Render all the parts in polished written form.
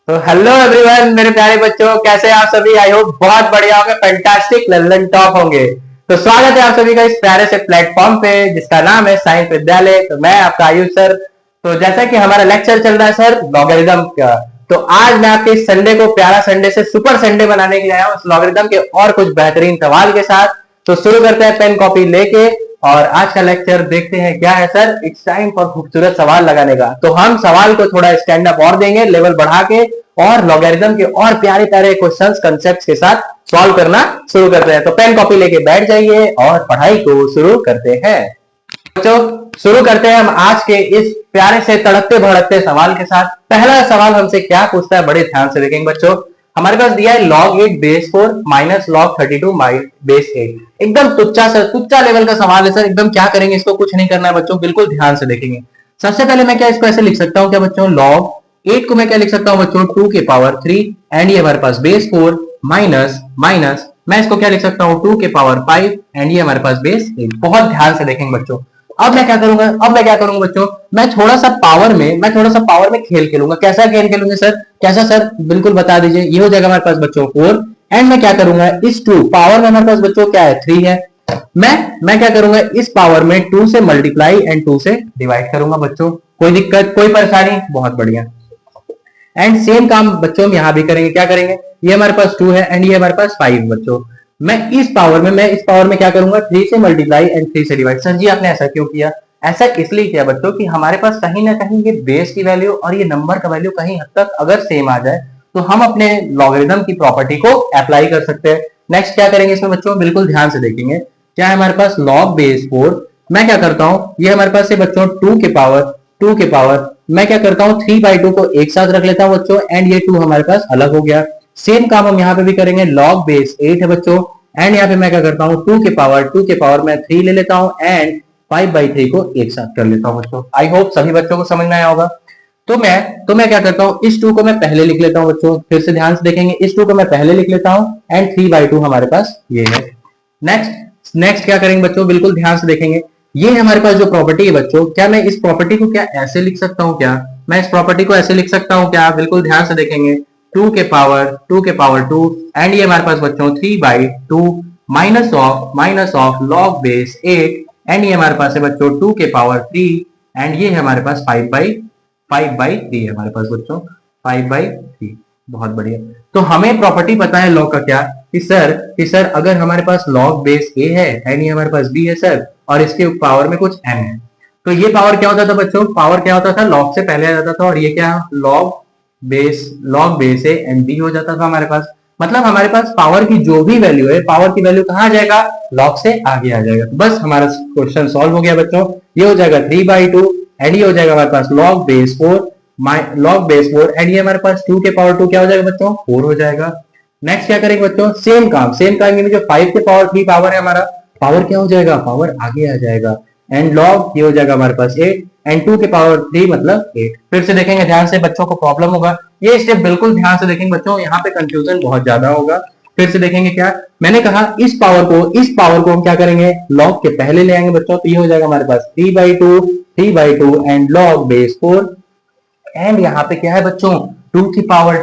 तो hello everyone मेरे प्यारे बच्चों, कैसे हैं आप सभी। आई होप बहुत बढ़िया होंगे, फैंटास्टिक लल्लन टॉप होंगे। तो स्वागत है आप सभी का इस प्यारे से प्लेटफॉर्म पे जिसका नाम है साइंस विद्यालय। तो मैं आपका आयुष सर। तो जैसा कि हमारा लेक्चर चल रहा है सर लॉगरिदम का, तो आज मैं आपके इस संडे को प्यारा संडे से सुपर संडे बनाने के लिए आया हूँ इस लॉगरिदम के और कुछ बेहतरीन सवाल के साथ। तो शुरू करते हैं पेन कॉपी लेके और आज का लेक्चर देखते हैं क्या है सर। इट्स टाइम फॉर खूबसूरत सवाल लगाने का। तो हम सवाल को थोड़ा स्टैंड अप और देंगे, लेवल बढ़ा के, और लॉगरिदम के और प्यारे प्यारे क्वेश्चंस कंसेप्ट्स के साथ सॉल्व करना शुरू करते हैं। तो पेन कॉपी लेके बैठ जाइए और पढ़ाई को शुरू करते हैं। बच्चों शुरू करते हैं हम आज के इस प्यारे से तड़कते भड़कते सवाल के साथ। पहला सवाल हमसे क्या पूछता है, बड़े ध्यान से देखेंगे बच्चों। हमारे पास दिया है log 8 base 4 minus log 32 base 8। एकदम तुच्चा लेवल का सवाल है सर। एकदम क्या करेंगे, इसको कुछ नहीं करना है बच्चों, बिल्कुल ध्यान से देखेंगे। सबसे पहले मैं क्या इसको ऐसे लिख सकता हूँ क्या बच्चों, log 8 को मैं क्या लिख सकता हूँ बच्चों, 2 के पावर 3 एंड ये हमारे पास बेस 4 माइनस माइनस मैं इसको क्या लिख सकता हूँ 2 के पावर 5 एंड ये हमारे पास बेस 8। बहुत ध्यान से देखेंगे बच्चों। अब मैं क्या करूंगा बच्चों, मैं थोड़ा सा पावर में खेल खेलूंगा। कैसा खेल खेलूंगा सर, कैसा सर, बिल्कुल बता दीजिए। ये हो जाएगा हमारे पास बच्चों 4 एंड मैं क्या करूंगा इस 2 पावर में हमारे पास बच्चों क्या है 3 है। मैं क्या करूंगा इस पावर में 2 से मल्टीप्लाई एंड 2 से डिवाइड करूंगा बच्चों। कोई दिक्कत, कोई परेशानी, बहुत बढ़िया। एंड सेम काम बच्चों हम यहां भी करेंगे। क्या करेंगे, ये हमारे पास 2 है एंड ये हमारे पास 5 बच्चों। मैं इस पावर में क्या करूंगा 3 से मल्टीप्लाई एंड 3 से डिवाइड। सर जी आपने ऐसा क्यों किया, ऐसा इसलिए किया बच्चों कि हमारे पास कहीं ना कहीं ये बेस की वैल्यू और ये नंबर का वैल्यू कहीं हद तक अगर सेम आ जाए तो हम अपने लॉगरिथम की प्रॉपर्टी को अप्लाई कर सकते हैं। नेक्स्ट क्या करेंगे इसमें बच्चों, बिल्कुल ध्यान से देखेंगे। क्या है हमारे पास log बेस 4, मैं क्या करता हूं, ये हमारे पास है बच्चों 2 के पावर मैं क्या करता हूं 3/2 को एक साथ रख लेता हूं बच्चों एंड ये 2 हमारे पास अलग हो गया। सेम काम हम यहाँ पे भी करेंगे। log बेस 8 है बच्चों एंड यहाँ पे मैं क्या करता हूँ 2 के पावर मैं 3 ले लेता हूँ एंड 5/3 को एक साथ कर लेता हूँ बच्चों। आई होप सभी बच्चों को समझ में आया होगा। तो मैं क्या करता हूँ इस 2 को मैं पहले लिख लेता हूँ बच्चों। फिर से ध्यान से देखेंगे, इस 2 को मैं पहले लिख लेता हूँ एंड 3/2 हमारे पास ये है। नेक्स्ट क्या करेंगे बच्चों, बिल्कुल ध्यान से देखेंगे। ये हमारे पास जो प्रॉपर्टी है बच्चों, क्या मैं इस प्रॉपर्टी को क्या ऐसे लिख सकता हूँ, क्या मैं इस प्रॉपर्टी को ऐसे लिख सकता हूँ क्या, बिल्कुल ध्यान से देखेंगे। 2 के पावर 2 एंड ये हमारे पास बच्चों 3/2 minus of log base 8 and ये हमारे पास है बच्चों 2 के पावर 3 एंड ये है हमारे पास 5/3 है हमारे पास बच्चों 5/3। बहुत बढ़िया। तो हमें प्रॉपर्टी पता है लॉग का क्या, कि सर अगर हमारे पास log बेस a है एंड ये हमारे पास b है सर और इसके पावर में कुछ m है, तो ये पावर क्या होता था बच्चों, पावर क्या होता था log से पहले आ जाता था और ये क्या log base a and b हो जाता था हमारे पास। मतलब हमारे पास पावर की जो भी वैल्यू है, पावर की वैल्यू कहां आ जाएगा, log से आगे आ जाएगा। तो बस हमारा क्वेश्चन सॉल्व हो गया बच्चों। ये हो जाएगा 3/2 एंड ये हो जाएगा हमारे पास log बेस 4 एंड ये हमारे पास 2 के पावर 2 क्या हो जाएगा बच्चों 4 हो जाएगा। नेक्स्ट क्या करेंगे बच्चों, सेम काम जो 5 के पावर 3 पावर है हमारा, पावर क्या हो जाएगा, पावर आगे आ जाएगा एंड log ये हो जाएगा हमारे पास 8 एंड 2 के पावर 3 मतलब 8। फिर से देखेंगे ध्यान से, बच्चों को प्रॉब्लम होगा, ये स्टेप बिल्कुल ध्यान से देखेंगे बच्चों, यहाँ पे कंफ्यूजन बहुत ज्यादा होगा। फिर से देखेंगे क्या मैंने कहा, इस पावर को हम क्या करेंगे log के पहले ले आएंगे बच्चों। तो ये हो जाएगा हमारे पास 3/2 एंड log बेस 4 एंड यहाँ पे क्या है बच्चों 2 के पावर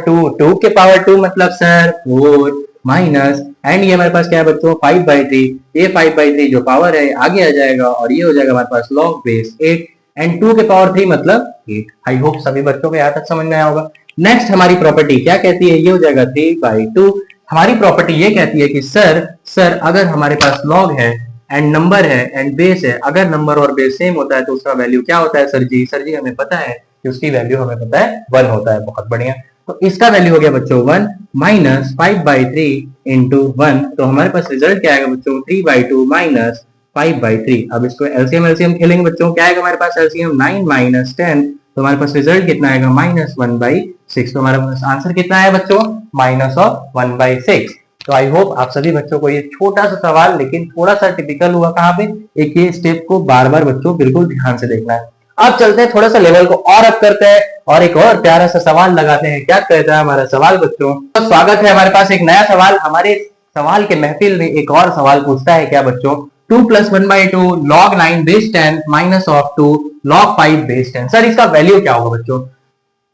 2 मतलब सर 4 माइनस एंड ये हमारे पास क्या है बच्चों 5/3, ये 5/3 जो पावर है आगे आ जाएगा और ये हो जाएगा हमारे पास log बेस 8 एंड 2 के पावर 3 मतलब 8। आई होप सभी बच्चों को यहाँ तक समझ में आया होगा। नेक्स्ट हमारी प्रॉपर्टी क्या कहती है, ये हो जाएगा 3/2। हमारी प्रॉपर्टी ये कहती है कि सर अगर हमारे पास log है एंड नंबर है एंड बेस है, अगर नंबर और बेस सेम होता है तो उसका वैल्यू क्या होता है सर जी हमें पता है कि उसकी वैल्यू हमें पता है 1 होता है। बहुत बढ़िया। तो इसका वैल्यू हो गया बच्चों 1 माइनस 5/3 इंटू 1। तो हमारे पास रिजल्ट क्या आएगा बच्चों 3/2 माइनस 5/3। अब इसको एलसीएम खेलेंगे बच्चों, क्या आएगा हमारे पास एलसीएम 9 माइनस 10, तो हमारे पास रिजल्ट कितना आएगा -1/6। तो हमारे पास आंसर कितना है बच्चों -1/6। तो आई होप आप सभी बच्चों को ये छोटा सा सवाल लेकिन थोड़ा सा टिपिकल हुआ, कहाँ पे, एक ये स्टेप को बार बार बच्चों बिल्कुल ध्यान से देखना है। अब चलते हैं थोड़ा सा लेवल को और अप करते हैं और एक और प्यारा सा सवाल लगाते हैं। क्या कहता है हमारा सवाल बच्चों, तो स्वागत है हमारे पास एक नया सवाल। हमारे सवाल के महफिल में एक और सवाल पूछता है क्या बच्चों, 2 + 1/2 log 9 base 10 minus of 2 log 5 base 10। Sir इसका वैल्यू क्या होगा बच्चों,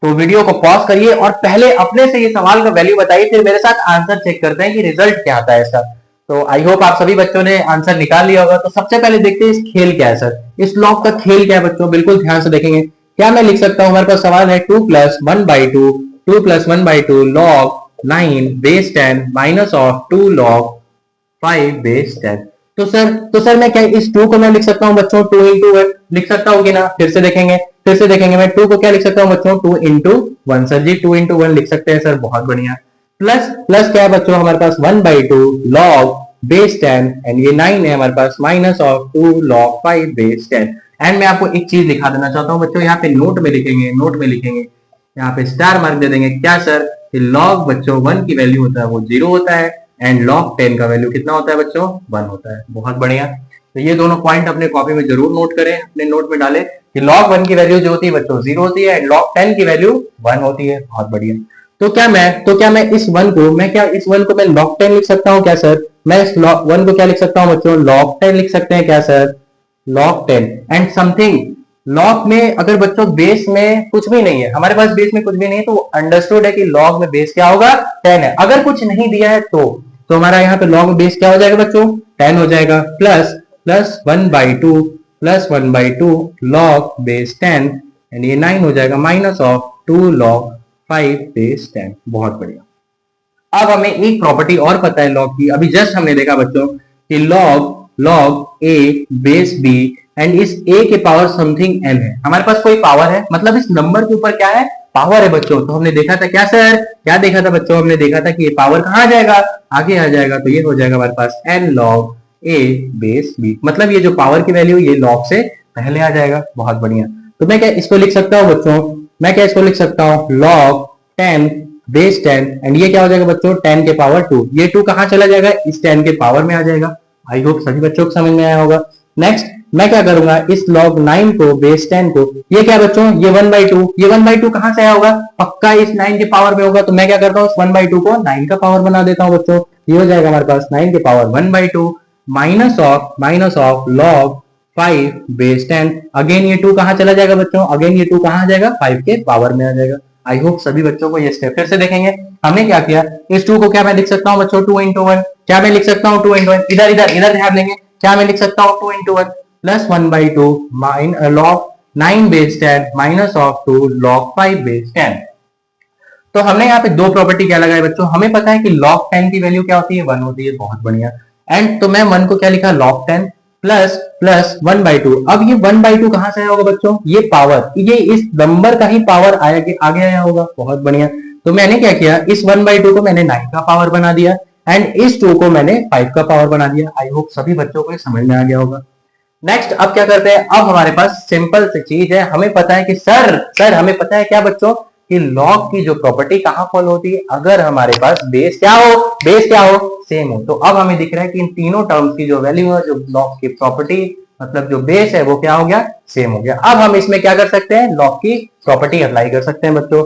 तो वीडियो को पॉज करिए और पहले अपने से ये सवाल का वैल्यू बताइए, फिर मेरे साथ आंसर चेक करते हैं कि रिजल्ट क्या आता है इसका। तो आई होप आप सभी बच्चों ने आंसर निकाल लिया होगा। तो सबसे पहले देखते हैं इस खेल क्या है सर, इस लॉग का खेल क्या है बच्चों, बिल्कुल ध्यान से देखेंगे। क्या मैं लिख सकता हूं, हमारे पास सवाल है 2 plus 1/2 2 plus 1/2 log 9 base 10 minus of 2 log 5 base 10। तो सर मैं क्या इस 2 को मैं लिख सकता हूं बच्चों 2 इंटू 1 लिख सकता हूं कि ना, फिर से देखेंगे मैं 2 को क्या लिख सकता हूं बच्चों 2 इंटू 1। सर जी 2 इंटू 1 लिख सकते हैं सर, बहुत बढ़िया। प्लस प्लस क्या है बच्चों हमारे पास 1/2 लॉग बेस 10 एंड ये 9 है हमारे पास minus of 2 log 5 base 10। And मैं आपको एक चीज दिखा देना चाहता हूं बच्चों, यहाँ पे नोट में लिखेंगे, यहाँ पे स्टार मार्क दे देंगे। क्या सर, लॉग बच्चों 1 की वैल्यू होता है वो 0 होता है एंड log 10 का वैल्यू कितना होता है बच्चों 1 होता है। बहुत बढ़िया। तो ये दोनों पॉइंट अपने कॉपी में जरूर नोट करें, अपने नोट में डालें कि log 1 की वैल्यू जो होती है बच्चों 0 होती है एंड log 10 की वैल्यू 1 होती है। बहुत बढ़िया। तो क्या मैं इस 1 को मैं log 10 लिख सकता हूं क्या सर, मैं इस 1 को क्या लिख सकता हूं बच्चों log 10 लिख सकते हैं क्या sir, log 10 and something. Log में अगर बच्चों बेस में कुछ भी नहीं है, हमारे पास बेस में कुछ भी नहीं है, तो अंडरस्टूड है कि लॉग में बेस क्या होगा 10 है। अगर कुछ नहीं दिया है तो हमारा यहाँ पे लॉग में बेस क्या हो जाएगा बच्चों 10 हो जाएगा। Plus plus 1/2 log base 10 and ये 9 हो जाएगा माइनस ऑफ 2 लॉग 5 बेस 10। बहुत बढ़िया। अब हमें एक प्रॉपर्टी और पता है लॉग की, अभी जस्ट हमने देखा बच्चों कि log a base b and इस a के पावर समथिंग n है। हमारे पास कोई पावर है, मतलब इस नंबर के ऊपर क्या है पावर है बच्चों। तो हमने देखा था क्या सर, क्या देखा था बच्चों, हमने देखा था कि ये पावर कहां आ जाएगा, आगे आ जाएगा। तो ये हो जाएगा हमारे पास n log a base b, मतलब ये जो पावर की वैल्यू ये log से पहले आ जाएगा। बहुत बढ़िया। तो मैं क्या इसको लिख सकता हूँ बच्चों, मैं क्या इसको लिख सकता हूँ log 10 बेस 10 एंड ये क्या हो जाएगा बच्चों 10 के पावर 2। ये 2 कहां चला जाएगा, इस 10 के पावर में आ जाएगा। आई होप सभी बच्चों को समझ में आया होगा। नेक्स्ट मैं क्या करूंगा, इस log 9 को बेस 10 को, ये क्या बच्चों ये 1/2 कहां से आया होगा, पक्का इस 9 के पावर में होगा। तो मैं क्या करता हूँ इस 1/2 को 9 का पावर बना देता हूँ बच्चों। ये हो जाएगा हमारे पास 9 के power 1/2 minus of log 5 base 10। Again ये 2 कहां चला जाएगा बच्चों, अगेन ये 2 कहां आ जाएगा 5 के पावर में आ जाएगा। आई होप सभी बच्चों को ये स्टेप फिर से देखेंगे। हमने क्या किया, इस 2 को क्या मैं लिख सकता हूँ बच्चों 2 इंटू 1, क्या मैं लिख सकता हूँ 2 इंटू 1, इधर ध्यान देंगे, क्या मैं लिख सकता हूँ 2 into 1 plus 1/2 log 9 base 10 minus of 2 log 5 base 10। तो हमने यहाँ पे दो प्रॉपर्टी क्या लगाई बच्चों, हमें पता है कि log 10 की वैल्यू क्या होती है 1 होती है। बहुत बढ़िया। एंड तो मैं 1 को क्या लिखा log 10 प्लस प्लस 1/2। अब ये 1/2 कहां से आया होगा बच्चों, ये पावर, ये इस नंबर का ही पावर आया कि आगे आया होगा। बहुत बढ़िया। तो मैंने क्या किया, इस 1/2 को मैंने 9 का पावर बना दिया एंड इस 2 को मैंने 5 का पावर बना दिया। आई होप सभी बच्चों को समझ में आ गया होगा। नेक्स्ट अब क्या करते हैं, अब हमारे पास सिंपल सी चीज है, हमें पता है कि सर हमें पता है क्या बच्चों कि लॉग की जो प्रॉपर्टी कहां फॉलो होती है, अगर हमारे पास बेस क्या हो सेम हो। तो अब हमें दिख रहा है कि इन तीनों टर्म्स की जो वैल्यू है, जो लॉग की प्रॉपर्टी मतलब जो बेस है वो क्या हो गया सेम हो गया। अब हम इसमें क्या कर सकते हैं, लॉग की प्रॉपर्टी अप्लाई कर सकते हैं बच्चों।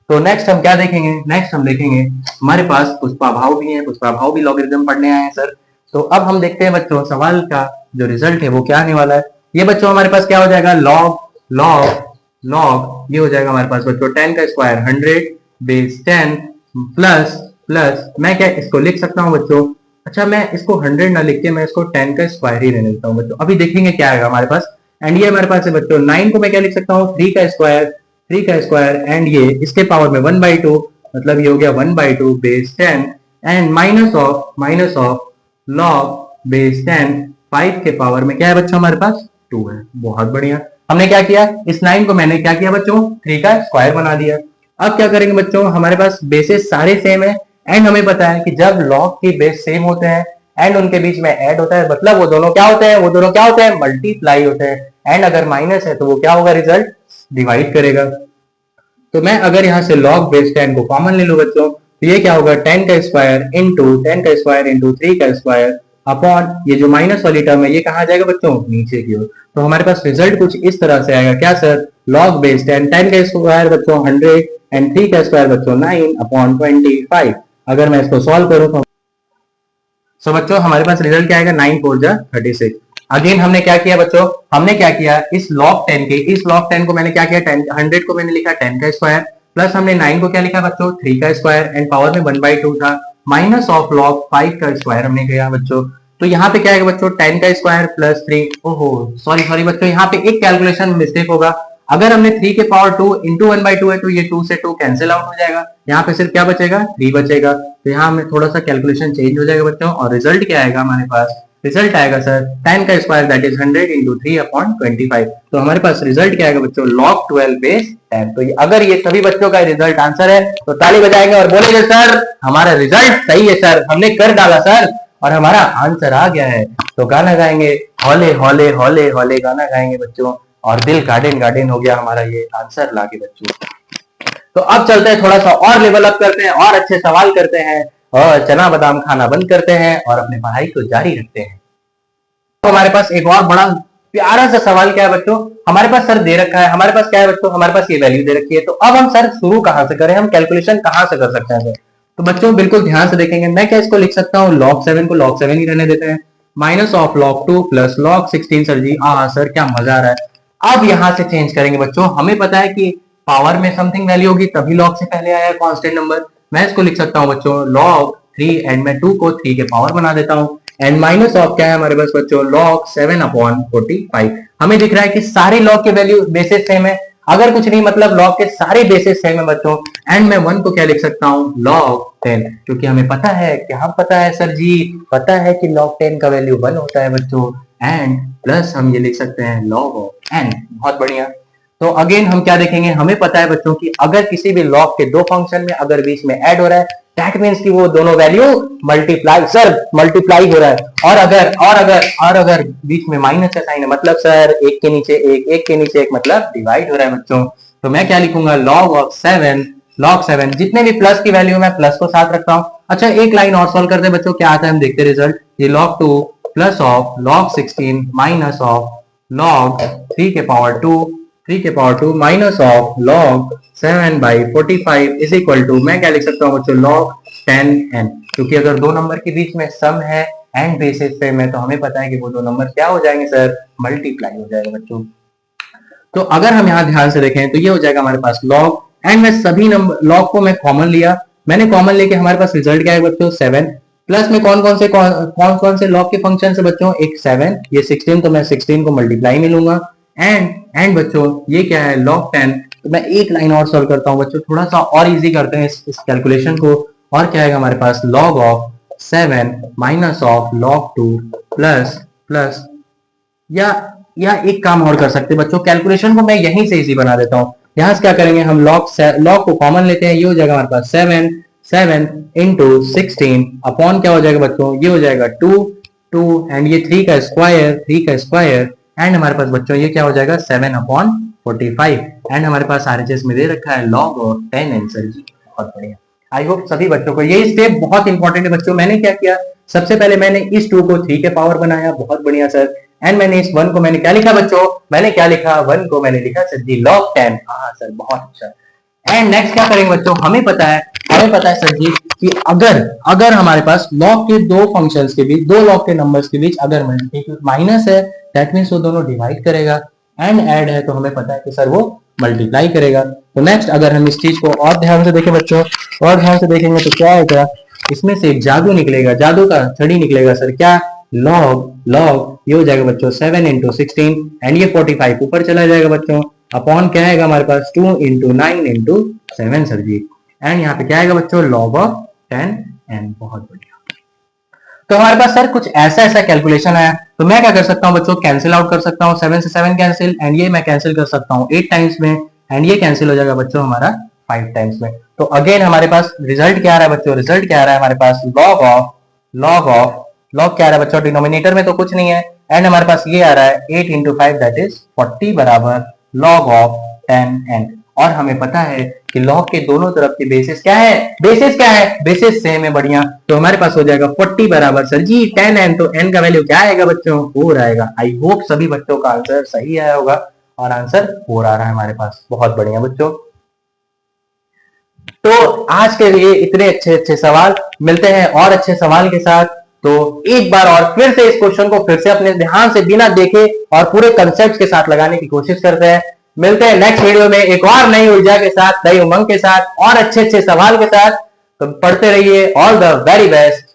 तो नेक्स्ट हम क्या देखेंगे, नेक्स्ट हम देखेंगे हमारे पास पुष्पाभाव भी है, पुष्पाभाव भी लॉगरिथम पढ़ने आए हैं सर। तो अब हम देखते हैं बच्चों सवाल का जो रिजल्ट है वो क्या आने वाला है। ये बच्चों हमारे पास क्या हो जाएगा लॉग ये हो जाएगा हमारे पास बच्चों 10 का स्क्वायर 100 बेस 10 प्लस प्लस मैं क्या इसको लिख सकता हूँ बच्चों, अच्छा मैं इसको 100 ना लिख के मैं इसको 10 का स्क्वायर ही रहने देता हूँ बच्चों। अभी देखेंगे क्या आएगा हमारे पास। एंड ये हमारे पास है बच्चों 9 को मैं क्या लिख सकता हूँ 3 का स्क्वायर एंड ये इसके पावर में 1/2, मतलब ये हो गया 1/2 base 10 and minus of log base 10 5 के पावर में क्या है बच्चों हमारे पास 2 है। बहुत बढ़िया। हमने क्या किया, इस 9 को मैंने क्या किया बच्चों 3 का स्क्वायर बना दिया। अब क्या करेंगे बच्चों, हमारे पास बेसेस सारे सेम है एंड हमें पता है कि जब log के बेस सेम होते हैं एंड उनके बीच में ऐड होता है, मतलब वो दोनों क्या होते हैं मल्टीप्लाई होते हैं। एंड अगर माइनस है तो वो क्या होगा, रिजल्ट डिवाइड करेगा। तो मैं अगर यहाँ से log बेस 10 को कॉमन ले लूं बच्चों, तो ये क्या होगा 10 का स्क्वायर इंटू 3 का स्क्वायर अपॉन ये जो माइनस वाली टर्म है ये कहाँ जाएगा बच्चों नीचे की ओर। तो हमारे पास रिजल्ट कुछ इस तरह से आएगा, क्या सर log बेस 10 का स्क्वायर बच्चों 100 एंड 3 का स्क्वायर बच्चों 9 अपॉन 25। अगर मैं इसको सॉल्व करूं तो बच्चों हमारे पास रिजल्ट क्या आएगा 9 4 जा 36। अगेन हमने क्या किया बच्चों, हमने क्या किया इस log 10 को मैंने क्या किया 100 को मैंने लिखा 10 का स्क्वायर प्लस हमने 9 को क्या लिखा बच्चों 3 का स्क्वायर एंड पावर में 1/2 था, माइनस ऑफ लॉग 5 का स्क्वायर हमने किया बच्चों। तो यहाँ पे क्या है बच्चों 10 का स्क्वायर प्लस 3, ओहो सॉरी बच्चों यहाँ पे एक कैलकुलेशन मिस्टेक होगा। अगर हमने 3 के पावर 2 इंटू 1/2 है तो ये 2 से 2 कैंसिल आउट हो जाएगा, यहाँ पे सिर्फ क्या बचेगा 3 बचेगा। तो यहाँ में थोड़ा सा कैलकुलेशन चेंज हो जाएगा बच्चों और रिजल्ट क्या आएगा हमारे पास, रिजल्ट आएगा सर 10 का स्क्वायर दैट इज 100 इंटू 3/25। तो हमारे पास रिजल्ट क्या आएगा बच्चों log 12 बेस 10। तो अगर ये सभी बच्चों का रिजल्ट आंसर है तो ताली बजाएंगे और बोलेंगे सर हमारा रिजल्ट सही है सर, हमने कर डाला सर और हमारा आंसर आ गया है। तो गाना गाएंगे हौले हौले हौले हौले गाना गाएंगे बच्चों और दिल गार्डन गार्डन हो गया हमारा ये आंसर लाके बच्चों। तो अब चलते हैं थोड़ा सा और लेवल अप करते हैं और अच्छे सवाल करते हैं और चना बादाम खाना बंद करते हैं और अपने पढ़ाई को जारी रखते हैं। तो हमारे पास एक और बड़ा प्यारा सा सवाल क्या है बच्चों, हमारे पास सर दे रखा है, हमारे पास क्या है बच्चों, हमारे पास ये वैल्यू दे रखी है। तो अब हम सर शुरू कहां से करें, हम कैलकुलेशन कहां से कर सकते हैं सर। तो बच्चों बिल्कुल ध्यान से देखेंगे, मैं क्या इसको लिख सकता हूँ log 7 को log 7 ही रहने देते हैं, minus of log 2 plus log 16 sir ji. Sir क्या मजा आ रहा है। अब यहां से चेंज करेंगे बच्चों, हमें पता है कि पावर में समथिंग वैल्यू होगी तभी log से पहले आया कांस्टेंट नंबर। मैं इसको लिख सकता हूँ बच्चों log 3 एंड मैं 2 को 3 के पावर बना देता हूँ एंड माइनस ऑफ क्या है हमारे पास बच्चों log 7/45। हमें दिख रहा है कि सारे log के वैल्यू बेसिस सेम है, अगर कुछ नहीं मतलब log के सारे बेसिस सेम है बच्चों। एंड मैं 1 को क्या लिख सकता हूँ log 10, क्योंकि हमें पता है, क्या पता है सर जी, पता है कि log 10 का वैल्यू 1 होता है बच्चों। एंड प्लस हम ये लिख सकते हैं log of n। बहुत बढ़िया। तो अगेन हम क्या देखेंगे, हमें पता है बच्चों कि अगर किसी भी log के दो फंक्शन में अगर बीच में ऐड हो रहा है दैट मींस कि वो दोनों वैल्यू मल्टीप्लाई हो रहा है। और अगर बीच में माइनस का साइन है मतलब सर एक के नीचे एक के नीचे एक मतलब डिवाइड हो रहा है बच्चों। तो मैं क्या लिखूंगा log 7 जितने भी प्लस की वैल्यू मैं प्लस को साथ रखता हूँ। अच्छा एक लाइन और सॉल्व करते हैं बच्चों, क्या आता है हम देखते हैं रिजल्ट। ये log 2 plus of log 16 minus of log 3 के power 2 minus of log 7/45 is equal to, मैं क्या लिख सकता हूँ बच्चों log 10n। क्योंकि अगर दो नंबर के बीच में सम है एंड बेसिस सेम है तो हमें पता है कि वो दो नंबर क्या हो जाएंगे सर, मल्टीप्लाई हो जाएगा बच्चों। तो अगर हम यहाँ ध्यान से देखें तो ये हो जाएगा हमारे पास log एंड मैं सभी नंबर log को मैं कॉमन लिया, मैंने कॉमन लेके हमारे पास रिजल्ट क्या है बच्चों 7। प्लस में कौन कौन से log के फंक्शन से बच्चों, एक 7 ये 16 तो मैं 16 को मल्टीप्लाई में लूंगा एंड बच्चों ये क्या है log 10। तो मैं एक लाइन और सॉल्व करता हूँ बच्चों, थोड़ा सा और इजी करते हैं इस कैलकुलेशन को। और क्या आएगा हमारे पास log of 7 minus of log 2 plus या एक काम और कर सकते हैं बच्चों, कैलकुलेशन को मैं यहीं से इजी बना देता हूँ। यहाँ से क्या करेंगे हम log को कॉमन लेते हैं, ये हो जाएगा हमारे पास 7 इंटू 16 अपॉन क्या हो जाएगा बच्चों, ये हो जाएगा 2 एंड ये 3 का स्क्वायर एंड हमारे पास बच्चों ये क्या हो जाएगा 7/45 एंड हमारे पास RHS में दे रखा है log और 10 आंसर जी। बहुत बढ़िया, आई होप सभी बच्चों को ये स्टेप बहुत इंपॉर्टेंट है बच्चों। मैंने क्या किया, सबसे पहले मैंने इस 2 को 3 के पावर बनाया, बहुत बढ़िया सर। एंड मैंने इस 1 को मैंने क्या लिखा बच्चों, मैंने क्या लिखा 1 को मैंने लिखा सर जी log 10। हाँ सर बहुत अच्छा। एंड नेक्स्ट क्या करेंगे बच्चों, हमें पता है सर जी कि अगर हमारे पास log के दो फंक्शंस के बीच, दो log के नंबर्स के बीच अगर माइनस है दैट मींस वो दोनों डिवाइड करेगा एंड ऐड है तो हमें पता है कि सर वो मल्टीप्लाई करेगा। तो नेक्स्ट अगर हम इस चीज को और ध्यान से देखें बच्चों, और ध्यान से देखेंगे तो क्या होगा, इसमें से एक जादू निकलेगा, जादू का छड़ी निकलेगा सर, क्या log ये हो जाएगा बच्चों 7 इंटू 16 एंड ये 45 ऊपर चला जाएगा बच्चों, अपॉन क्या आएगा हमारे पास 2 into 9 into 7 sir ji. And यहाँ पे क्या आएगा बच्चों log ऑफ 10 एंड बहुत बढ़िया। तो हमारे पास सर कुछ ऐसा कैलकुलेशन है, तो मैं क्या कर सकता हूँ बच्चों, कैंसिल आउट कर सकता हूँ, 7 से 7 कैंसिल एंड ये मैं कैंसिल कर सकता हूँ 8 टाइम्स में एंड ये कैंसिल हो जाएगा बच्चों हमारा 5 टाइम्स में। तो अगेन हमारे पास रिजल्ट क्या आ रहा है बच्चों, रिजल्ट क्या आ रहा है हमारे पास log क्या आ रहा है बच्चों, डिनोमिनेटर में तो कुछ नहीं है एंड हमारे पास ये आ रहा है 8 इंटू 5 दैट इज 40 बराबर log ऑफ 10n। और हमें पता है कि log के दोनों तरफ के बेसिस क्या है, बेसिस सेम है, बढ़िया। तो हमारे पास हो जाएगा 40 बराबर सर जी 10n। तो n का वैल्यू क्या आएगा बच्चों, 4 आएगा। आई होप सभी बच्चों का आंसर सही आया होगा और आंसर 4 आ रहा है हमारे पास, बहुत बढ़िया बच्चों। तो आज के लिए इतने अच्छे सवाल, मिलते हैं और अच्छे सवाल के साथ। तो एक बार और फिर से इस क्वेश्चन को फिर से अपने ध्यान से बिना देखे और पूरे कंसेप्ट के साथ लगाने की कोशिश करते हैं। मिलते हैं नेक्स्ट वीडियो में एक और नई ऊर्जा के साथ, नई उमंग के साथ और अच्छे अच्छे सवाल के साथ। तो पढ़ते रहिए। All the very best.